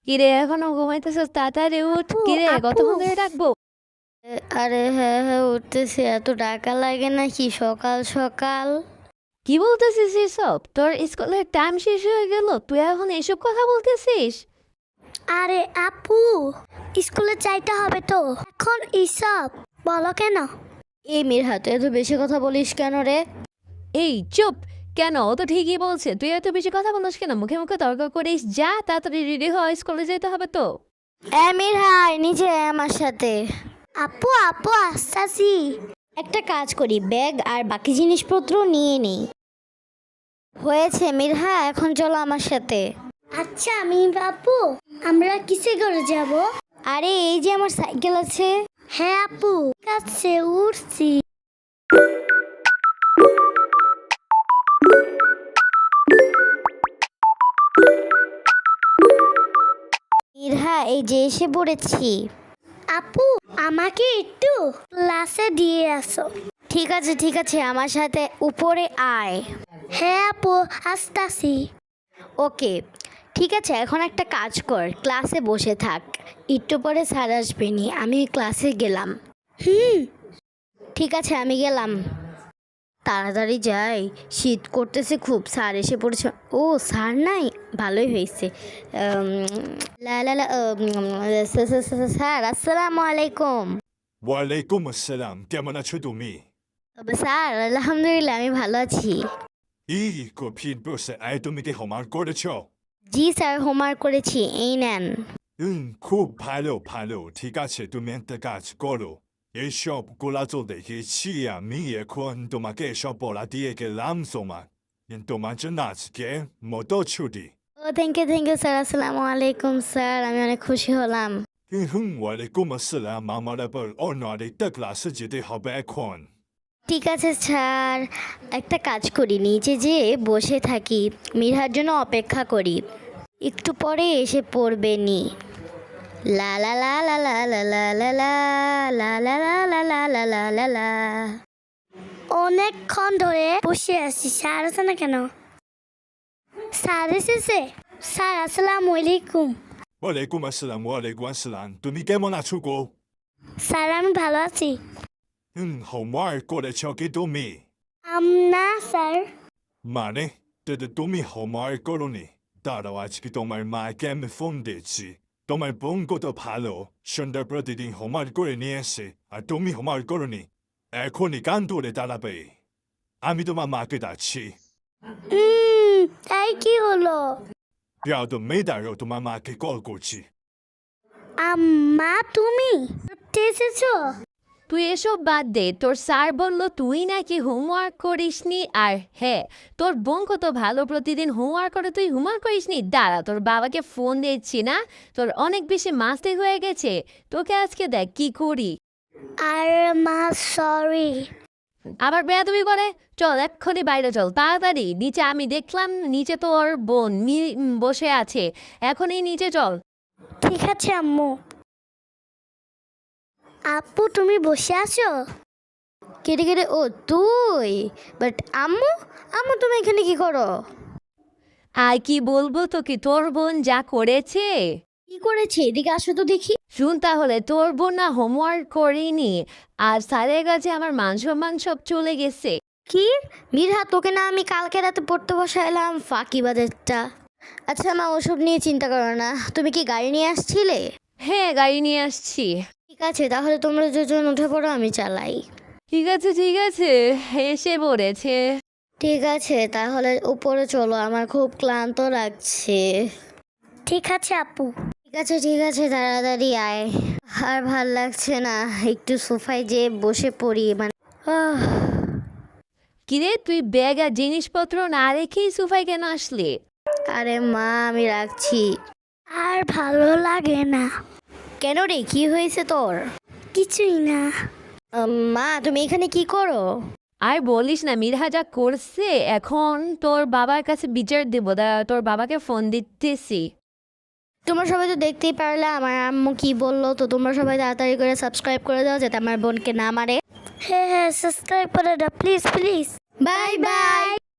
কিরে এখনো ঘুমাইতেছিস? তাড়াতাড়ি উঠ। কিরে আপু। কতক্ষণ ধরে ডাকবো? আরে হ্যাঁ হ্যাঁ উঠতেছি, এত টাকা লাগে নাকি সকাল সকাল? কি বলতেছিস এসব? তোর স্কুলের টাইম শেষ হয়ে গেল, তুই এখন এসব কথা বলতেছিস? আরে আপু, স্কুলে যাইতে হবে তো, এখন এসব বলো কেন? এই মিরহা, তুই এত বেশি কথা বলিস কেন রে? এই চুপ! কেন? ও তো ঠিকই বলছে, তুই এত বেশি কথা বলিস কেন? মুখে মুখে তর্ক করিস। যা তাড়াতাড়ি রেডি হয়, স্কুলে যেতে হবে তো। মিরহা, নিচে আয় আমার সাথে। আপু আপু আসতাছি। একটা কাজ করি, ব্যাগ আর বাকি জিনিসপত্র নিয়ে নেই। হয়েছে মিরহা, এখন চলো আমার সাথে। আচ্ছা আমি আপু, আমরা কিসে করে যাব? আরে এই যে আমার সাইকেল আছে। হ্যাঁ আপু, ঠিক আছে, উঠছি। মিরহা, এই যে এসে পড়েছি। আপু, আমাকে একটু ক্লাসে দিয়ে আসো। ঠিক আছে ঠিক আছে, আমার সাথে উপরে আয়। হ্যাঁ আপু, আসতাছি। ওকে, ঠিক আছে, এখন একটা কাজ কর, ক্লাসে বসে থাক, একটু পরে স্যার আসবেনি, আমি ক্লাসে গেলাম। ঠিক আছে, আমি গেলাম। তাড়াতাড়ি যাই, শীত করতেছে খুব, স্যার এসে পড়েছে। ও স্যার নাই, ভালোই হয়েছে। লা লা লা, স্যার আসসালামু আলাইকুম। ওয়ালাইকুম আসসালাম, কেমন আছো তুমি? স্যার আলহামদুলিল্লাহ, আমি ভালো আছি। কঠিন বসে আয়, তুমি কি হোমওয়ার্ক করেছো? জি স্যার, হোমওয়ার্ক করেছি, এই নেন। খুব ভালো ভালো, ঠিক আছে, তুমি একটা কাজ করো। এসব গোলাটো দেখেছি আমি, এখন তোমাকে এসব পড়া দিয়ে গেলাম তোমার, তোমার জন্য আজকে মতো ছুটি। ও থ্যাংক ইউ স্যার, আসসালামু আলাইকুম স্যার, আমি অনেক খুশি হলাম। ওয়ালাইকুম আসসালাম, আমার আবার অন্য আরেকটা ক্লাসে যেতে হবে এখন। ঠিক আছে স্যার, একটা কাজ করি, নিচে যেয়ে বসে থাকি, মিরহার জন্য অপেক্ষা করি, একটু পরে এসে পড়বে নি। লা লা লা লা লা লা লা লা লা লা লা লা লা লা লা লা লা লা। অনেকক্ষণ ধরে বসে আছি, স্যার আছে না কেন? স্যার এসেছে। স্যার আসসালামু আলাইকুম। ওয়ালাইকুম আসসালাম, তুমি কেমন আছো গো? স্যার আমি ভালো আছি। হোমওয়ার্ক করেছো কি তুমি? না স্যার। মানে তুমি হোমওয়ার্ক করোনি? দাঁড়াও, আজকে তোমার মাকে আমি ফোন দিচ্ছি। তোমার বোন কত ভালো, সুন্দর প্রতিদিন হোমওয়ার্ক করে নিয়ে এসে, আর তুমি হোমওয়ার্ক করোনি। এখনই কান ধরে দাঁড়াবে। আমি তোমার মাকে ডাকছি। তাই কি হলো? যাও তুমি দাঁড়াও, তোমার মাকে কল করছি। আম্মা তুমি এসেছো? তুই এসব বাদ দে, তোর স্যার বলল তুই নাকি হোমওয়ার্ক করিসনি। আর হ্যাঁ, তোর বোন কত ভালো, প্রতিদিন হোমওয়ার্ক করে, তুই হোমওয়ার্ক করিসনি। দাঁড়া, তোর বাবাকে ফোন দিচ্ছি না, তোর অনেক বেশি মাস্তি হয়ে গেছে। তোকে আজকে দেখ কি করি। আর মা সরি। আবার বেয়াদবি করে? চল এক্ষুনি বাইরে চল, তাড়াতাড়ি নিচে। আমি দেখলাম নিচে তোর বোন বসে আছে, এখনই নিচে চল। ঠিক আছে আম্মু। আপু তুমি বসে আছো? কেটে কেটে, ও তুই? বাট আম্মু, আম্মু তুমি এখানে কি করো? আর কি বলবো তোকে, তোর বোন যা করেছে। কি করেছে? এদিকে আসো তো দেখি। শুন তাহলে, তোর বোন না হোমওয়ার্ক করেনি, আর স্যারের কাছে আমার মান সম্মান সব চলে গেছে। কি? মিরহা, তোকে না আমি কালকে রাতে পড়তে বসাইলাম, ফাঁকিবাজেরটা। আচ্ছা মা, ওসব নিয়ে চিন্তা করো না, তুমি কি গাড়ি নিয়ে আসছিলে? হ্যাঁ, গাড়ি নিয়ে আসছি। ঠিক আছে, তাহলে তোমরা দুজন উঠে পড়ো, আমি চালাই। ঠিক আছে ঠিক আছে, এসে পড়েছে। ঠিক আছে, তাহলে উপরে চলো, আমার খুব ক্লান্ত লাগছে। ঠিক আছে আপু। ঠিক আছে, তাড়াতাড়ি আয়। আর ভাল লাগছে না, একটু সোফায় যেয়ে বসে পড়ি, মানে কিরে, তুই ব্যাগ আর জিনিসপত্র না রেখেই সোফায় কেন আসলি? আরে মা, আমি রাখছি। আর ভালো লাগে না। কেন রে, কি হয়েছে তোর? কিছুই না। মা তুমি এখানে কি করো? আর বলিস না, মিরহা যা করছে, এখন তোর বাবার কাছে বিচার দেবো। তোর বাবাকে ফোন দিতেছি। তোমরা সবাই তো দেখতেই পারলে আমার আম্মু কি বললো, তো তোমরা সবাই তাড়াতাড়ি করে সাবস্ক্রাইব করে দাও, যাতে আমার বোনকে না মারে। হ্যাঁ হ্যাঁ, সাবস্ক্রাইব করে দাও প্লিজ প্লিজ। Bye bye.